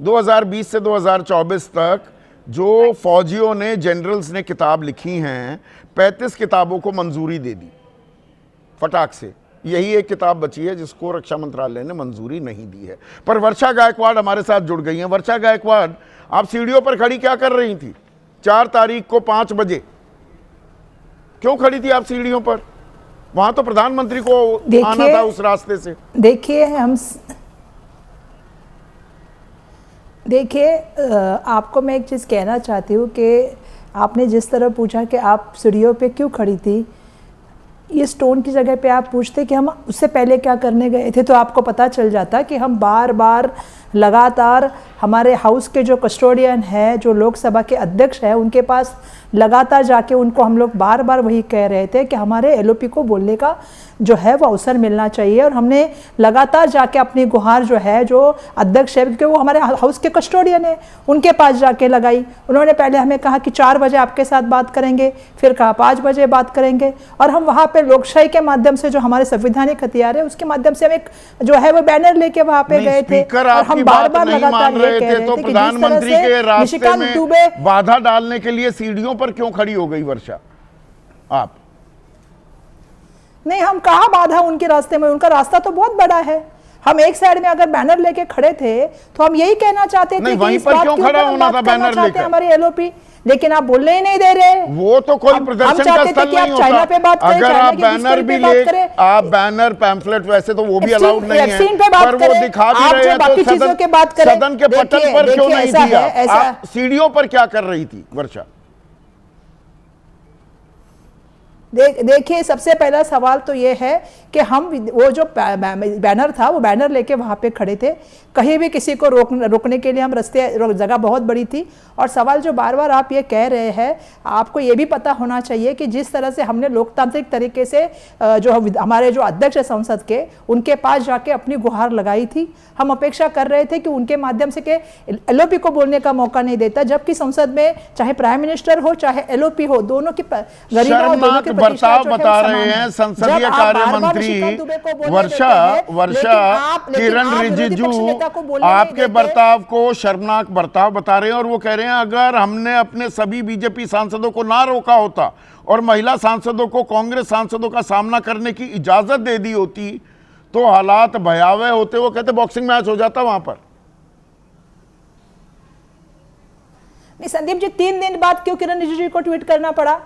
2020 से 2024 तक जो फौजियों ने, जनरल्स ने किताब लिखी हैं, 35 किताबों को मंजूरी दे दी फटाक से। यही एक किताब बची है जिसको रक्षा मंत्रालय ने मंजूरी नहीं दी है। पर वर्षा गायकवाड़ हमारे साथ जुड़ गई हैं। वर्षा गायकवाड़, आप सीढ़ियों पर खड़ी क्या कर रही थी 4 तारीख को 5 बजे? क्यों खड़ी थी आप सीढ़ियों पर? वहां तो प्रधानमंत्री को आना था उस रास्ते से। देखिए, आपको मैं एक चीज़ कहना चाहती हूँ कि आपने जिस तरह पूछा कि आप सीढ़ियों पे क्यों खड़ी थी, इस टोन की जगह पे आप पूछते कि हम उससे पहले क्या करने गए थे, तो आपको पता चल जाता कि हम बार बार लगातार हमारे हाउस के जो कस्टोडियन है, जो लोकसभा के अध्यक्ष है, उनके पास लगातार जाके उनको हम लोग बार बार वही कह रहे थे कि हमारे एलओपी को बोलने का जो है वो अवसर मिलना चाहिए। और हमने लगातार जाके अपनी गुहार जो है, जो अध्यक्ष है, क्योंकि वो हमारे हाउस के कस्टोडियन है, उनके पास जाके लगाई। उन्होंने पहले हमें कहा कि 4 बजे आपके साथ बात करेंगे, फिर कहा 5 बजे बात करेंगे। और हम वहाँ पे लोकशाही के माध्यम से, जो हमारे संवैधानिक हथियार है, उसके माध्यम से हम एक जो है वो बैनर लेके वहाँ पे गए थे। और हम बार बार लगातार ये कह रहे थे कि प्रधानमंत्री के रास्ते में बाधा डालने के लिए सीढ़ियों पर क्यों खड़ी हो गई वर्षा आप? नहीं, हम कहाँ बाधा उनके रास्ते में, उनका रास्ता तो बहुत बड़ा है। हम एक साइड में अगर बैनर लेके खड़े थे तो हम यही कहना चाहते थे कि इस बात क्यों खड़ा होना था बैनर लेकर हमारी एलओपी, लेकिन आप बोलने ही नहीं दे रहे। वो तो कोई प्रदर्शन का स्थल नहीं होता। चाइना पे बात करें, अगर आप बैनर भी ले, आप बैनर पैम्फलेट वैसे तो वो भी अलाउड नहीं है, पर वो दिखा भी रहे हैं तो सदन के पटल पर क्यों नहीं दिया? आप सीढ़ियों पर क्या कर रही थी वर्षा? देखिए, सबसे पहला सवाल तो ये है कि हम वो जो बैनर था, वो बैनर लेके वहाँ पे खड़े थे। कहीं भी किसी को रोकने के लिए हम जगह बहुत बड़ी थी। और सवाल जो बार बार आप ये कह रहे हैं, आपको ये भी पता होना चाहिए कि जिस तरह से हमने लोकतांत्रिक तरीके से जो हमारे जो अध्यक्ष है संसद के, उनके पास जाके अपनी गुहार लगाई थी। हम अपेक्षा कर रहे थे कि उनके माध्यम से के एलओपी को बोलने का मौका नहीं देता, जबकि संसद में चाहे प्राइम मिनिस्टर हो चाहे एलओपी हो, दोनों की बर्ताव बता रहे हैं संसदीय कार्य मंत्री वर्षा किरण रिजिजू आपके बर्ताव को शर्मनाक बर्ताव बता रहे हैं। और वो कह रहे हैं अगर हमने अपने सभी बीजेपी सांसदों को ना रोका होता और महिला सांसदों को, कांग्रेस सांसदों का सामना करने की इजाजत दे दी होती तो हालात भयावह होते। वो कहते बॉक्सिंग मैच हो जाता वहां पर। नहीं संदीप जी, 3 दिन बाद क्यों किरण रिजिजू को ट्वीट करना पड़ा?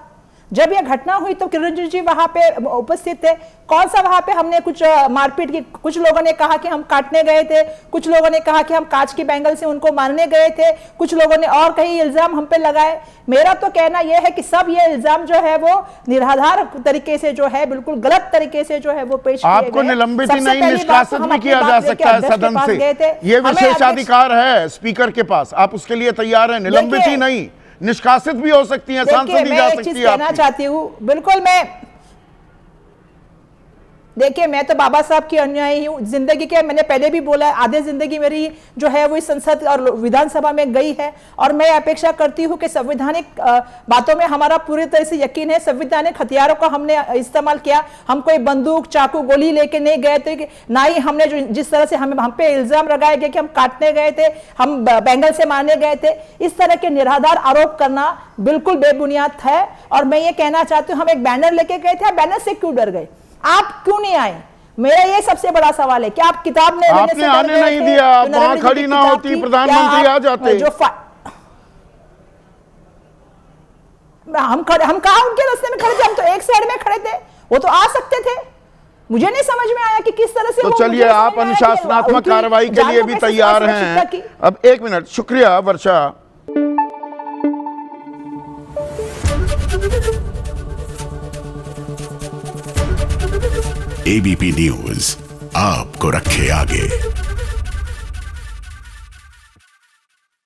जब यह घटना हुई तो किरण रिजिजू जी वहां पे उपस्थित थे। कौन सा वहां पे हमने कुछ मारपीट की? कुछ लोगों ने कहा कि हम काटने गए थे, कुछ लोगों ने कहा कि हम कांच की बैंगल से उनको मारने गए थे, कुछ लोगों ने और कई इल्जाम हम पे लगाए। मेरा तो कहना यह है कि सब ये इल्जाम जो है वो निराधार तरीके से, जो है बिल्कुल गलत तरीके से जो है वो पेश किए गए। आपको निलंबित ही नहीं, निष्कासित भी किया जा सकता है सदन से। ये विशेषाधिकार है स्पीकर के पास, आप उसके लिए तैयार हैं? निलंबित ही नहीं, निष्कासित भी हो सकती है, सांसद भी जा सकती है। कहना चाहती हूँ, बिल्कुल देखिए, मैं तो बाबा साहब की अनुयायी हूँ जिंदगी के। मैंने पहले भी बोला, आधे जिंदगी मेरी जो है वो इस संसद और विधानसभा में गई है। और मैं अपेक्षा करती हूँ कि संवैधानिक बातों में हमारा पूरी तरह से यकीन है। संवैधानिक हथियारों का हमने इस्तेमाल किया। हम कोई बंदूक, चाकू, गोली लेके नहीं गए थे, ना ही हमने जो जिस तरह से हम पे इल्जाम लगाए गए कि हम काटने गए थे, हम बैंगल से मारने गए थे, इस तरह के निराधार आरोप करना बिल्कुल बेबुनियाद है। और मैं ये कहना चाहती हूँ, हम एक बैनर लेके गए थे, बैनर से क्यों डर गए? आप क्यों नहीं आए? मेरा ये सबसे बड़ा सवाल है कि आप किताब ने आपने आने नहीं दिया। आप वहां खड़ी ना होती, प्रधानमंत्री आ जाते। हम कहा उनके रास्ते में खड़े थे? हम तो एक साइड में खड़े थे, वो तो आ सकते थे। मुझे नहीं समझ में आया कि किस तरह से। तो चलिए, आप अनुशासनात्मक कार्रवाई के लिए भी तैयार हैं? अब 1 मिनट, शुक्रिया वर्षा। एबीपी न्यूज आपको रखे आगे।